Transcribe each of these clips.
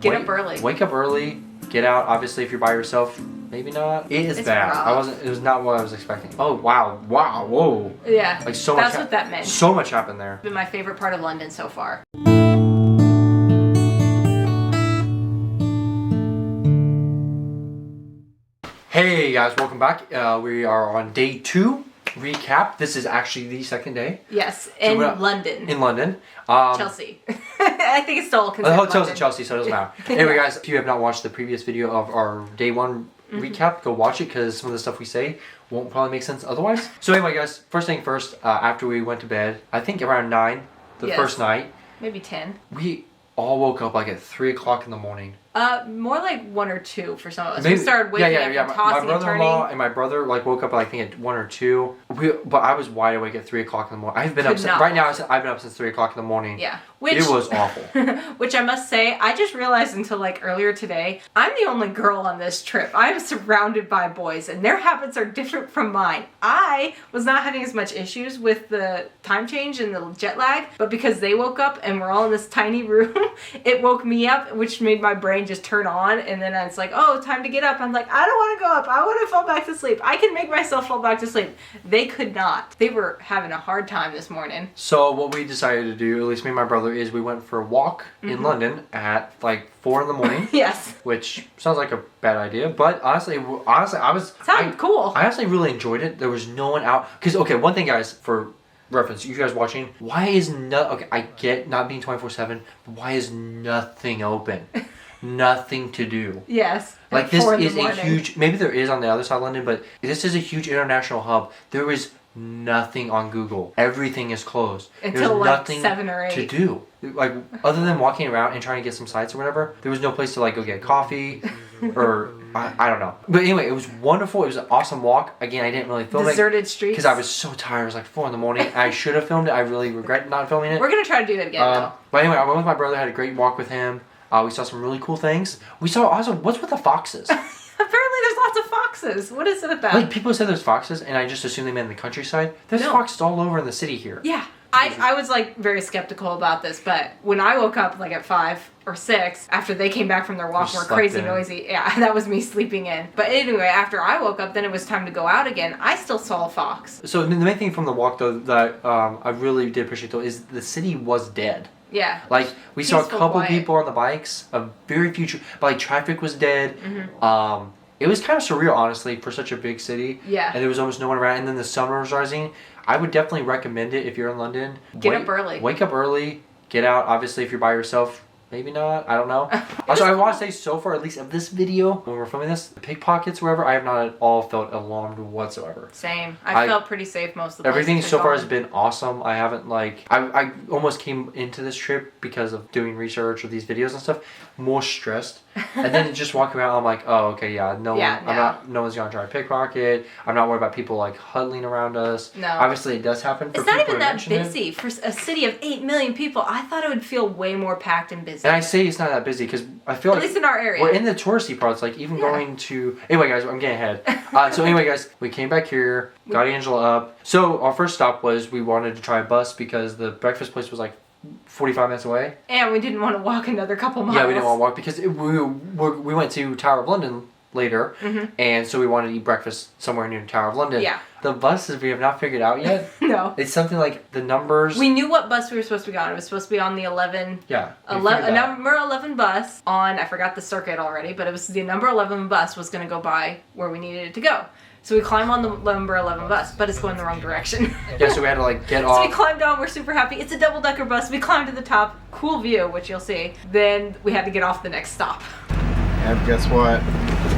Get up early. Wake up early. Get out. Obviously, if you're by yourself, maybe not. It's bad. Rough. It was not what I was expecting. Oh wow. Whoa. Yeah. Like so That's much. what that meant. So much happened there. It's been my favorite part of London so far. Hey guys, welcome back. We are on day 2 recap. This is actually the second day. Yes, in London. In London. Chelsea. I think it's still considered the hotel's London. in Chelsea, so it doesn't matter. Anyway, guys, if you have not watched the previous video of our day 1 recap, go watch it because some of the stuff we say won't probably make sense otherwise. So anyway, guys, first thing first. After we went to bed, I think around 9, the first night. Maybe 10. We all woke up like at 3 o'clock in the morning. More like 1 or 2 for some of us. Maybe, we started waking up and tossing my and turning. brother-in-law and my brother like woke up I think at 1 or 2. But I was wide awake at 3 o'clock in the morning. I've been up right now. I've been up since 3 o'clock in the morning. Yeah, it was awful. Which I must say, I just realized until like earlier today, I'm the only girl on this trip. I'm surrounded by boys, and their habits are different from mine. I was not having as much issues with the time change and the jet lag, but because they woke up and we're all in this tiny room, it woke me up, which made my brain just turn on. And then it's like, oh, time to get up. I'm like, I don't want to go up. I want to fall back to sleep. I can make myself fall back to sleep. They could not. They were having a hard time this morning. So what we decided to do, at least me and my brother, is we went for a walk in London at like 4 in the morning. Yes. Which sounds like a bad idea, but honestly, Sounded cool. I actually really enjoyed it. There was no one out. Because, okay, one thing, guys, for reference, you guys watching, why is okay, I get not being 24/7, but why is nothing open? Nothing to do. Yes. Like this is a huge, maybe there is on the other side of London, but this is a huge international hub. There is nothing on Google. Everything is closed. Until There's like nothing 7 or 8. to do. Like other than walking around and trying to get some sights or whatever, there was no place to like go get coffee or I don't know. But anyway, it was wonderful. It was an awesome walk. Again, I didn't really film Deserted streets. because I was so tired. It was like 4 in the morning. I should have filmed it. I really regret not filming it. We're gonna try to do it again though. But anyway, I went with my brother. Had a great walk with him. We saw some really cool things. We saw also, what's with the foxes? Apparently there's lots of foxes. What is it about? Like, people said there's foxes, and I just assumed they meant in the countryside. There's foxes all over in the city here. Yeah. I was like very skeptical about this, but when I woke up like at 5 or 6, after they came back from their walk and were crazy noisy, yeah, that was me sleeping in. But anyway, after I woke up, then it was time to go out again. I still saw a fox. So the main thing from the walk, though, that I really did appreciate, though, is the city was dead. Yeah. Like, we saw a couple quiet. people on the bikes, a very few, but like traffic was dead. It was kind of surreal, honestly, for such a big city. Yeah. And there was almost no one around, and then the sun was rising. I would definitely recommend it if you're in London. Get up early. Wake up early. Get out. Obviously, if you're by yourself, maybe not. I don't know. Also, I want to say so far, at least of this video, when we're filming this, the pickpockets, wherever, I have not at all felt alarmed whatsoever. Same. I felt pretty safe most of the Everything so far has gone. been awesome. I haven't like I almost came into this trip because of doing research or these videos and stuff more stressed, and then just walking around I'm like, oh okay, no one's gonna try to pickpocket. I'm not worried about people like huddling around us. No, obviously it does happen. It's not even that busy for a city of 8 million people. I thought it would feel way more packed and busy. And I say it's not that busy because I feel at least in our area we're in the touristy parts. Like even going to anyway, guys, I'm getting ahead. So anyway, guys, we came back here, got Angela up. So our first stop was we wanted to try a bus because the breakfast place was like 45 minutes away. And we didn't want to walk another couple miles. Yeah, we didn't want to walk because we went to Tower of London later, and so we wanted to eat breakfast somewhere near Tower of London. Yeah. The buses we have not figured out yet. No. It's something like the numbers. We knew what bus we were supposed to be on. It was supposed to be on the 11. Yeah. Number 11 bus on, I forgot the circuit already, but it was the number 11 bus was going to go by where we needed it to go. So we climb on the number 11 bus, but it's going the wrong direction. Yeah, so we had to like get off. So we climbed on, we're super happy. It's a double-decker bus. We climbed to the top, cool view, which you'll see. Then we had to get off the next stop. And guess what?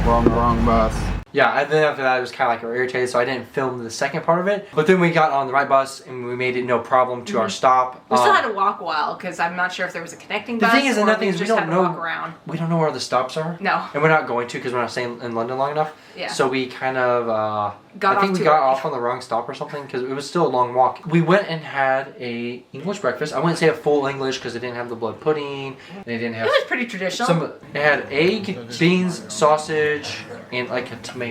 We're on the wrong bus. Yeah, and then after that, it was kind of like we were irritated, so I didn't film the second part of it. But then we got on the right bus, and we made it no problem to our stop. We still had to walk a while, because I'm not sure if there was a connecting bus. The thing is, another thing is, we don't know. Walk around. We don't know where the stops are. No. And we're not going to, because we're not staying in London long enough. Yeah. So we kind of, I think we too got early. off on the wrong stop or something, because it was still a long walk. We went and had a English breakfast. I wouldn't say a full English, because it didn't have the blood pudding, and it didn't have... It was pretty traditional. It had egg, beans, sausage, and like a tomato.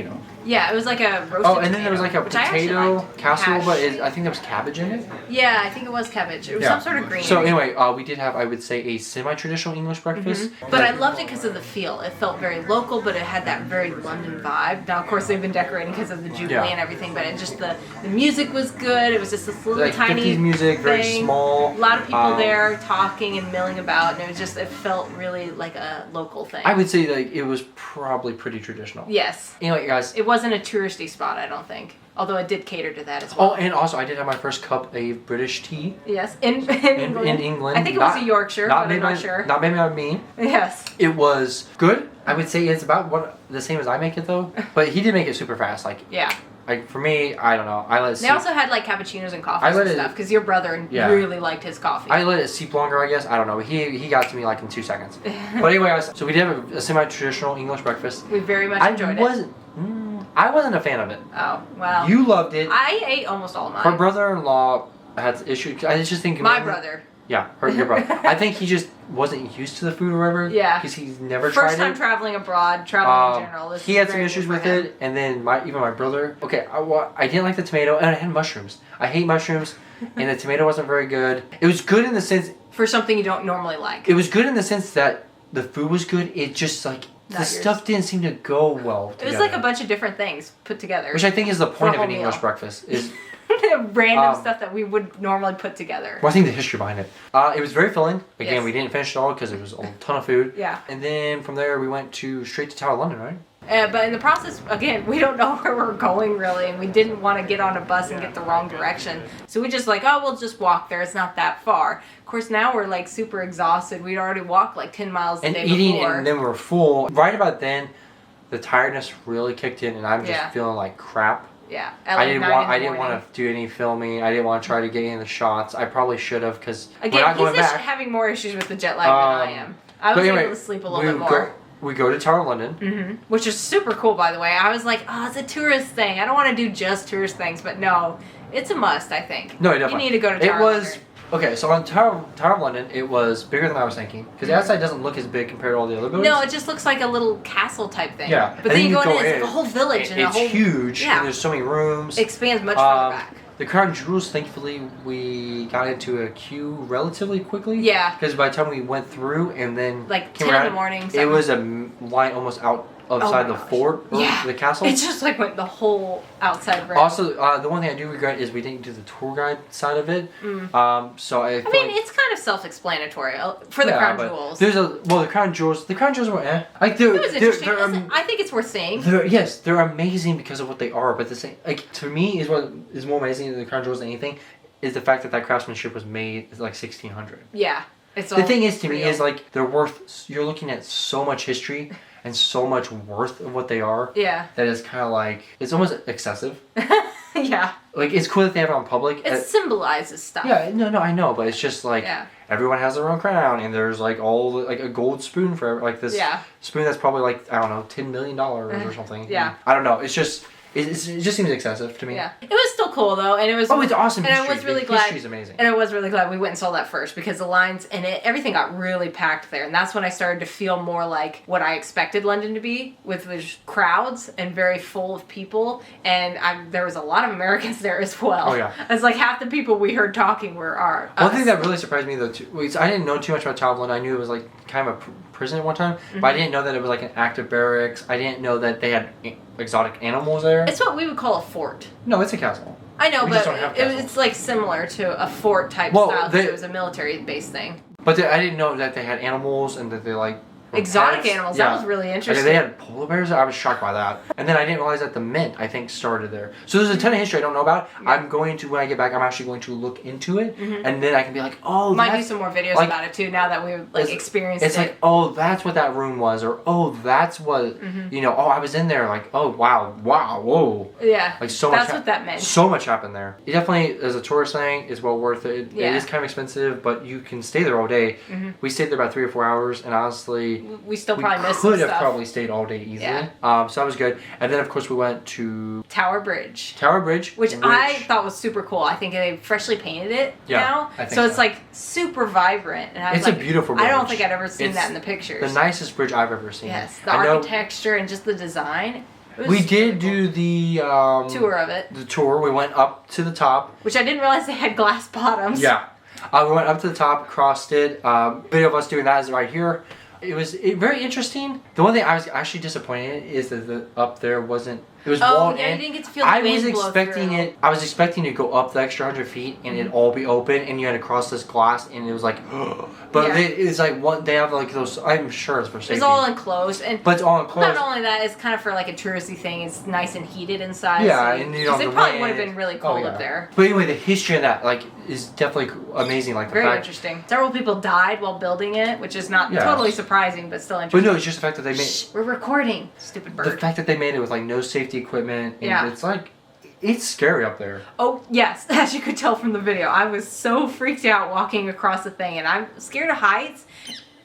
Yeah, it was like a roasted Oh, and then there was tomato, like a which I actually potato liked. casserole, Hash. but I think there was cabbage in it. Yeah, I think it was cabbage. It was some sort of green. So anyway, we did have, I would say, a semi-traditional English breakfast. But I loved it because of the feel. It felt very local, but it had that very London vibe. Now, of course, they've been decorating because of the Jubilee and everything, but it just, the music was good. It was just this little Like tiny 50s music, very thing. small. A lot of people there talking and milling about, and it was just, it felt really like a local thing. I would say like it was probably pretty traditional. Yes. Anyway, guys. It wasn't a touristy spot, I don't think. Although it did cater to that as well. Oh, and also I did have my first cup of British tea. Yes, in England. In England. I think it was a Yorkshire, but I'm not sure. Not made by me. Yes. It was good. I would say it's about the same as I make it though. But he did make it super fast. Like yeah. Like for me, I don't know. I let it They also had like cappuccinos and coffees and stuff because your brother really liked his coffee. I let it seep longer, I guess. I don't know. He got to me like in 2 seconds. But anyway, guys, so we did have a semi-traditional English breakfast. We very much enjoyed it. I wasn't a fan of it. Oh, wow. You loved it. I ate almost all of mine. Her brother-in-law had issues. I just think my brother. Yeah, your brother. I think he just wasn't used to the food or whatever. Yeah. Because he's never tried it. First time traveling abroad, traveling in general. He had some issues with it, and then even my brother. Okay, I didn't like the tomato, and I had mushrooms. I hate mushrooms, and the tomato wasn't very good. It was good in the sense... For something you don't normally like. It was good in the sense that the food was good. It just like... The stuff didn't seem to go well together. It was like a bunch of different things put together. Which I think is the point of an English breakfast. Is random stuff that we would normally put together. Well, I think the history behind it. It was very filling. Again, we didn't finish it all because it was a ton of food. Yeah. And then from there we went straight to Tower of London, right? But in the process, again, we don't know where we're going really, and we didn't want to get on a bus and get the wrong direction. So we just like, oh, we'll just walk there. It's not that far. Of course, now we're like super exhausted. We'd already walked like 10 miles the day before. And then we were full. Right about then, the tiredness really kicked in, and I'm just feeling like crap. Yeah. I didn't want to do any filming. I didn't want to try to get any of the shots. I probably should have because we're not going back. He's having more issues with the jet lag than I am. I was able to sleep a little bit more. We go to Tower of London. Which is super cool, by the way. I was like, oh, it's a tourist thing. I don't want to do just tourist things, but no, it's a must, I think. No, definitely. You need to go to Tower of London. Okay, so on Tower of London, it was bigger than I was thinking. Because the outside doesn't look as big compared to all the other buildings. No, it just looks like a little castle type thing. Yeah. But then you go in, it's like a whole village. And it's huge, and there's so many rooms. It expands much further back. The Crown Jewels, thankfully, we got into a queue relatively quickly. Yeah. Because by the time we went through and then like came 10 around, in the morning. It was a line almost outside the fort or the castle. It just like went the whole outside road. Also, the one thing I do regret is we didn't do the tour guide side of it. So I mean, it's kind of self-explanatory for the Crown Jewels. The Crown Jewels. The Crown Jewels were like it was interesting. I think it's worth seeing. They're amazing because of what they are. But the same, like to me, is what is more amazing than the Crown Jewels than anything is the fact that craftsmanship was made like 1600. Yeah, the thing is to me is like they're worth. You're looking at so much history and so much worth of what they are. Yeah. That is kind of like it's almost excessive. Yeah. Like it's cool that they have it on public. It symbolizes stuff. Yeah, no, I know, but it's just like everyone has their own crown, and there's like like a gold spoon for like this spoon that's probably like I don't know $10 million or something. Yeah. I don't know. It's just. It just seems excessive to me. Yeah, it was still cool though, and it was. Oh, it's awesome! And history. I was really glad. History's amazing. And I was really glad we went and saw that first because the lines and everything got really packed there, and that's when I started to feel more like what I expected London to be, with the crowds and very full of people, and there was a lot of Americans there as well. Oh yeah, it's like half the people we heard talking were our. One thing that really surprised me though too, I didn't know too much about Tower of London. I knew it was like kind of a prison at one time, but I didn't know that it was like an active barracks. I didn't know that they had exotic animals there. It's what we would call a fort. No, it's a castle. I know, but it's like similar to a fort type style. So it was a military based thing. But I didn't know that they had animals and that they like exotic animals. Yeah. That was really interesting. They had polar bears. I was shocked by that. And then I didn't realize that the mint I think started there. So there's a ton of history I don't know about. Yeah. I'm going to when I get back. I'm actually going to look into it, and then I can be like, oh, might do some more videos about it too. Now that we've experienced it. It's like, oh, that's what that room was, or oh, that's what Oh, I was in there. Like, oh, wow, whoa. Yeah. Like so much. That's what that meant. So much happened there. It definitely, as a tourist thing, is well worth it. Yeah. It is kind of expensive, but you can stay there all day. We stayed there about 3 or 4 hours, and honestly, we still probably missed some stuff. Could have stuff. Probably stayed all day easily. Yeah. So that was good. And then of course we went to Tower Bridge, which I thought was super cool. I think they freshly painted it now, so it's like super vibrant. And I was it's a beautiful bridge. I don't think I'd ever seen that in the pictures. The nicest bridge I've ever seen. Yes, the architecture and just the design. We did do the tour of it. The tour. We went up to the top, which I didn't realize they had glass bottoms. Yeah, we went up to the top, crossed it. Video of us doing that is right here. It was very interesting. The one thing I was actually disappointed in is that the up there wasn't. It was walled in. You didn't get to feel the wind blow through. I was expecting to go up the extra 100 feet and it'd all be open, and you had to cross this glass, and it was like, but it's like what they have like those. I'm sure it's for safety. It's all enclosed, but it's all enclosed. Not only that, it's kind of for like a touristy thing. It's nice and heated inside. Yeah, so and you know, it probably would have been really cold up there. But anyway, the history of that is definitely amazing. Like very interesting. Several people died while building it, which is not totally surprising, but still interesting. But no, it's just the fact that they made. We're recording. Stupid bird. The fact that they made it with like no safety equipment. And it's like, it's scary up there. Oh, yes. As you could tell from the video, I was so freaked out walking across the thing, and I'm scared of heights.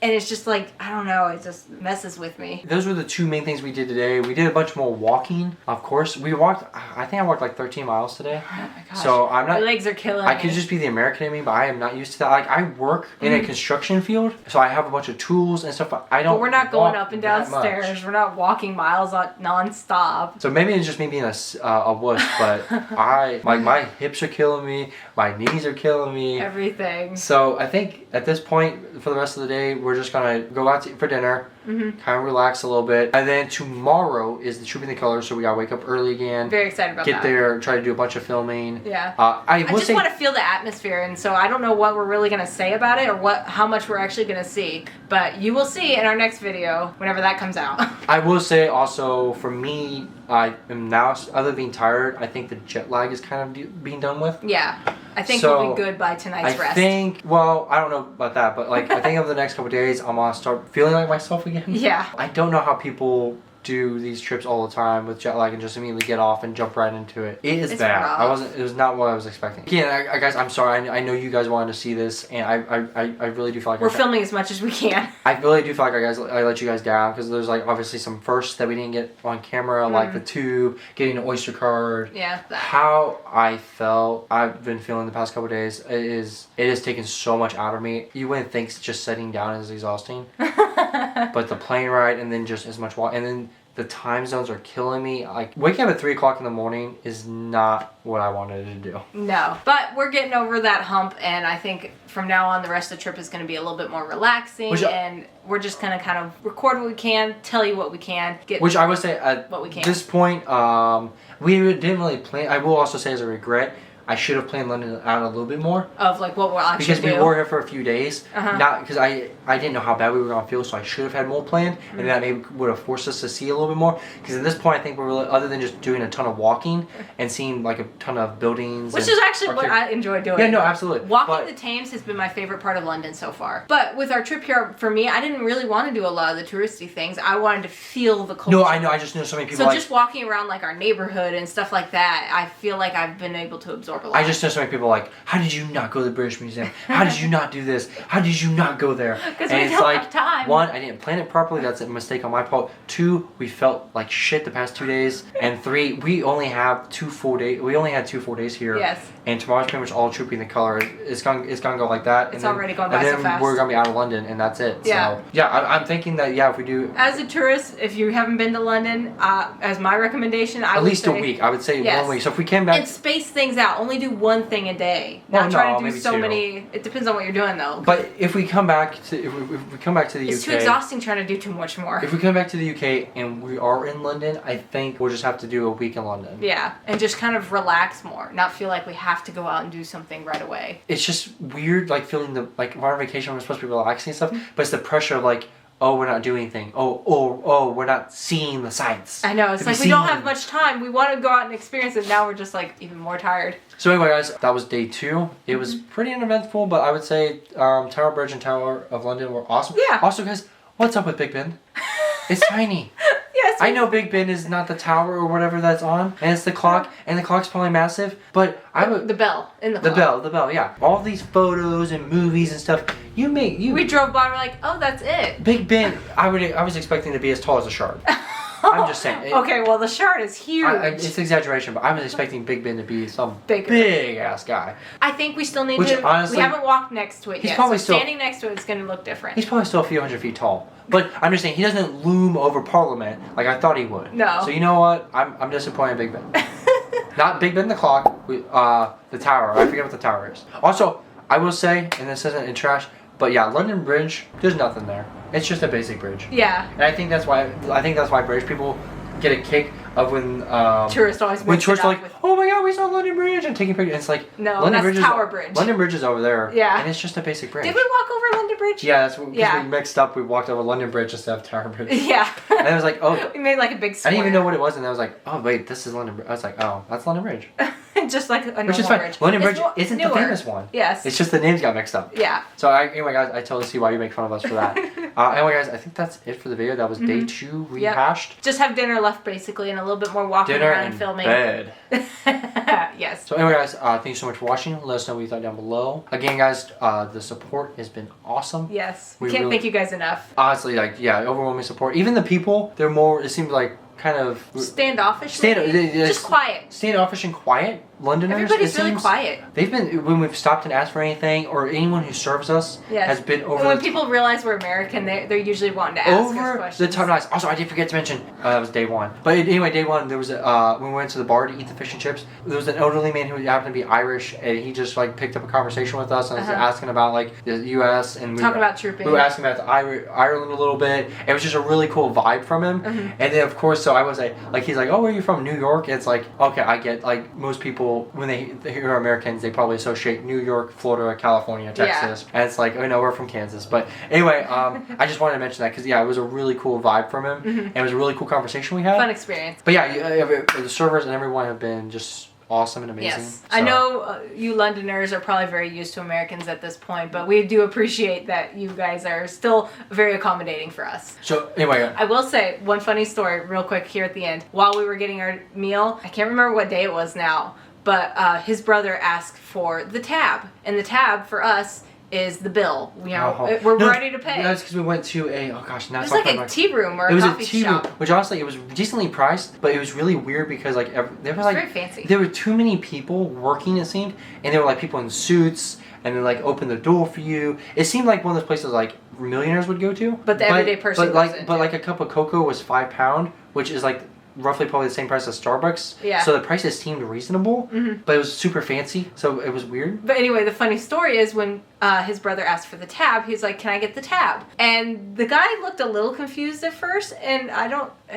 And it's just like, I don't know, it just messes with me. Those were the two main things we did today. We did a bunch more walking, of course. We walked, I think I walked like 13 miles today. Oh my gosh. So I'm not. My legs are killing me. I could just be the American in me, but I am not used to that. Like, I work in a construction field, so I have a bunch of tools and stuff, but I don't. But we're not going up and down stairs. We're not walking miles non-stop. So maybe it's just me being a wuss, but my hips are killing me, my knees are killing me. Everything. So I think at this point, for the rest of the day, we're just gonna go out for dinner, kind of relax a little bit, and then tomorrow is the Trooping the Colors, so we gotta wake up early again. Very excited about that. Get there, try to do a bunch of filming. Yeah. I just want to feel the atmosphere, and so I don't know what we're really gonna say about it or how much we're actually gonna see, but you will see in our next video whenever that comes out. I will say also, for me, I am now, other than being tired, I think the jet lag is kind of being done with. Yeah. I think we'll be good by tonight's rest. Well, I don't know about that, but like I think over the next couple of days, I'm gonna start feeling like myself again. Yeah. I don't know how people do these trips all the time with jet lag and just immediately get off and jump right into it. It's bad. Rough. It was not what I was expecting. Again, guys, I'm sorry. I know you guys wanted to see this, and I really do feel like we're filming as much as we can. I really do feel like I let you guys down, because there's like obviously some firsts that we didn't get on camera, like the tube, getting an Oyster card. Yeah. How I felt, I've been feeling the past couple of days. It has taken so much out of me. You wouldn't think just sitting down is exhausting, but the plane ride and then just as much walk, and then the time zones are killing me. Like, waking up at 3 o'clock in the morning is not what I wanted to do. No. But we're getting over that hump, and I think from now on the rest of the trip is going to be a little bit more relaxing, and we're just going to kind of record what we can, tell you what we can, which I would say at what we can. This point, we didn't really plan. I will also say as a regret, I should have planned London out a little bit more. Of like what we'll actually do. Because we were here for a few days. Not because I didn't know how bad we were going to feel, so I should have had more planned. And that maybe would have forced us to see a little bit more. Because at this point, I think we're really, other than just doing a ton of walking and seeing like a ton of buildings. Which is actually what I enjoy doing. Yeah, no, absolutely. Walking the Thames has been my favorite part of London so far. But with our trip here, for me, I didn't really want to do a lot of the touristy things. I wanted to feel the culture. No, I know. I just know so many people. So just walking around like our neighborhood and stuff like that, I feel like I've been able to absorb a lot. I just know so many people like, how did you not go to the British Museum? How did you not do this? How did you not go there? Because we don't have time. 1, I didn't plan it properly. That's a mistake on my part. 2, we felt like shit the past 2 days. And 3, we only have 2 full days. We only had 2 full days here. Yes. And tomorrow's pretty much all Trooping the Color. It's gonna go like that. It's already gone by so fast. And then we're gonna be out of London, and that's it. Yeah. So yeah, I'm thinking that if we do. As a tourist, if you haven't been to London, as my recommendation, I would say. At least a week. I would say 1 week. So if we came back. And space things out. Only do one thing a day. Not try to do so many. It depends on what you're doing though. But if we come back to the UK, it's too exhausting trying to do too much more. If we come back to the UK and we are in London, I think we'll just have to do a week in London. Yeah, and just kind of relax more, not feel like we have to go out and do something right away. It's just weird, like feeling we're on vacation, we're supposed to be relaxing and stuff, but it's the pressure of like, oh, we're not doing anything. Oh, we're not seeing the sights. I know, it's like we don't have much time. We want to go out and experience it. Now we're just like even more tired. So anyway, guys, that was day 2. It was pretty uneventful, but I would say Tower Bridge and Tower of London were awesome. Yeah. Also, guys, what's up with Big Ben? It's tiny. Yes. I know Big Ben is not the tower or whatever that's on, and it's the clock, and the clock's probably massive, but the bell in the clock. The bell, yeah. All these photos and movies and stuff, we drove by, we're like, oh, that's it. Big Ben, I was expecting to be as tall as a shark. I'm just saying. Okay, well the shard is huge. It's exaggeration, but I was expecting Big Ben to be some Bigger. big ass guy. I think we still need Which, to. honestly, we haven't walked next to it he's yet. probably so still- standing next to it is going to look different. He's probably still a few hundred feet tall. But I'm just saying, he doesn't loom over Parliament like I thought he would. No. So you know what? I'm disappointed in Big Ben. Not Big Ben the clock. The tower. I forget what the tower is. Also, I will say, and this isn't in trash, but yeah, London Bridge. There's nothing there. It's just a basic bridge. Yeah. And I think that's why British people get a kick of when tourists always when mix tourists it are up like, with- oh my god, we saw London Bridge and taking pictures. And it's like No, London that's Bridge Tower Bridge. London Bridge is over there. Yeah. And it's just a basic bridge. Did we walk over London Bridge? Yeah, that's because Yeah. we mixed up. We walked over London Bridge instead of Tower Bridge. Yeah. And I was like, oh. We made like a big I square. didn't even know what it was, and I was like, oh wait, this is London Bridge. I was like, oh, that's London Bridge. Just like a normal Which is fine. bridge. London It's Bridge isn't newer. the famous one. Yes. It's just the names got mixed up. Yeah. So anyway, guys, I totally see why you make fun of us for that. Anyway, guys, I think that's it for the video. That was day 2 rehashed. Just have dinner left basically, and a little bit more walking Dinner around and and filming. bed. Yes. So anyway, guys, thank you so much for watching. Let us know what you thought down below. Again, guys, the support has been awesome. Yes. We Can't really- thank you guys enough. Honestly, like, yeah, overwhelming support. Even the people, they're more, it seems like, kind of... Standoffish. maybe? Just quiet. Standoffish and quiet. Londoners, Everybody's it really seems, quiet. They've been, when we've stopped and asked for anything, or anyone who serves us Yes. has been over And when the people realize we're American, they're usually wanting to ask us over the questions. top. Nice. Also, I did forget to mention that was day 1. But anyway, day 1 there was when we went to the bar to eat the fish and chips. There was an elderly man who happened to be Irish, and he just like picked up a conversation with us and was asking about like the U.S. and Talking about trooping. We were asking about Ireland a little bit. It was just a really cool vibe from him. And then of course, so I was like he's like, oh, where are you from? New York. And it's like, okay, I get, like most people when they hear Americans, they probably associate New York, Florida, California, Texas, and it's like, oh no, we're from Kansas. But anyway, I just wanted to mention that because yeah, it was a really cool vibe from him, and it was a really cool conversation we had. Fun experience. But yeah, the servers and everyone have been just awesome and amazing. Yes. So- I know you Londoners are probably very used to Americans at this point, but we do appreciate that you guys are still very accommodating for us. So anyway, I will say one funny story real quick here at the end. While we were getting our meal, I can't remember what day it was now, but his brother asked for the tab. And the tab for us is the bill. You know, we're ready to pay. That's because we went to a, oh gosh, now It was like a tea room or a coffee shop. Which honestly, it was decently priced, but it was really weird because like there was like very fancy. There were too many people working, it seemed, and there were like people in suits and then like open the door for you. It seemed like one of those places like millionaires would go to. But the everyday person but like a cup of cocoa was £5, which is like roughly probably the same price as Starbucks. Yeah. So the prices seemed reasonable, but it was super fancy, so it was weird. But anyway, the funny story is when his brother asked for the tab, he's like, can I get the tab? And the guy looked a little confused at first, and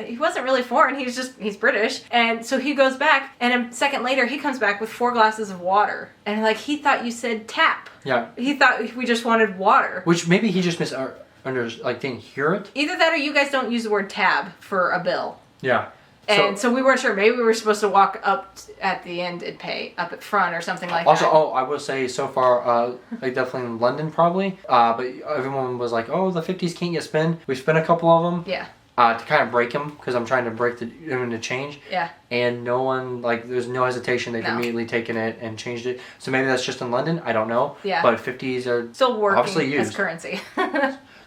he wasn't really foreign, he's British. And so he goes back, and a second later, he comes back with 4 glasses of water. And like, he thought you said tap. Yeah. He thought we just wanted water. Which maybe he just didn't hear it. Either that or you guys don't use the word tab for a bill. Yeah. And so we weren't sure. Maybe we were supposed to walk up at the end and pay up at front or something like that. Also, I will say so far, like definitely in London probably, but everyone was like, oh, the 50s can't get spent. We spent a couple of them. Yeah. To kind of break them because I'm trying to break them into change. Yeah. And no one, like, there's no hesitation. They've immediately taken it and changed it. So maybe that's just in London. I don't know. Yeah. But 50s are still working obviously used as currency.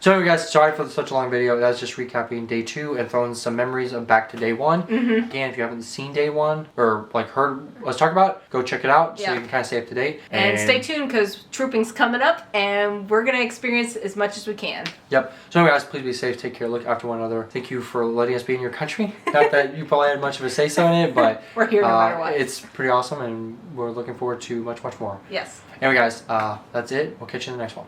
So anyway, guys, sorry for such a long video. That's just recapping day 2 and throwing some memories of back to day 1. Again, if you haven't seen day 1 or like heard us talk about it, go check it out so you can kind of stay up to date. And stay tuned because trooping's coming up and we're going to experience as much as we can. Yep. So anyway, guys, please be safe. Take care. Look after one another. Thank you for letting us be in your country. Not that you probably had much of a say-so in it, but we're here no matter what. It's pretty awesome and we're looking forward to much, much more. Yes. Anyway, guys, that's it. We'll catch you in the next one.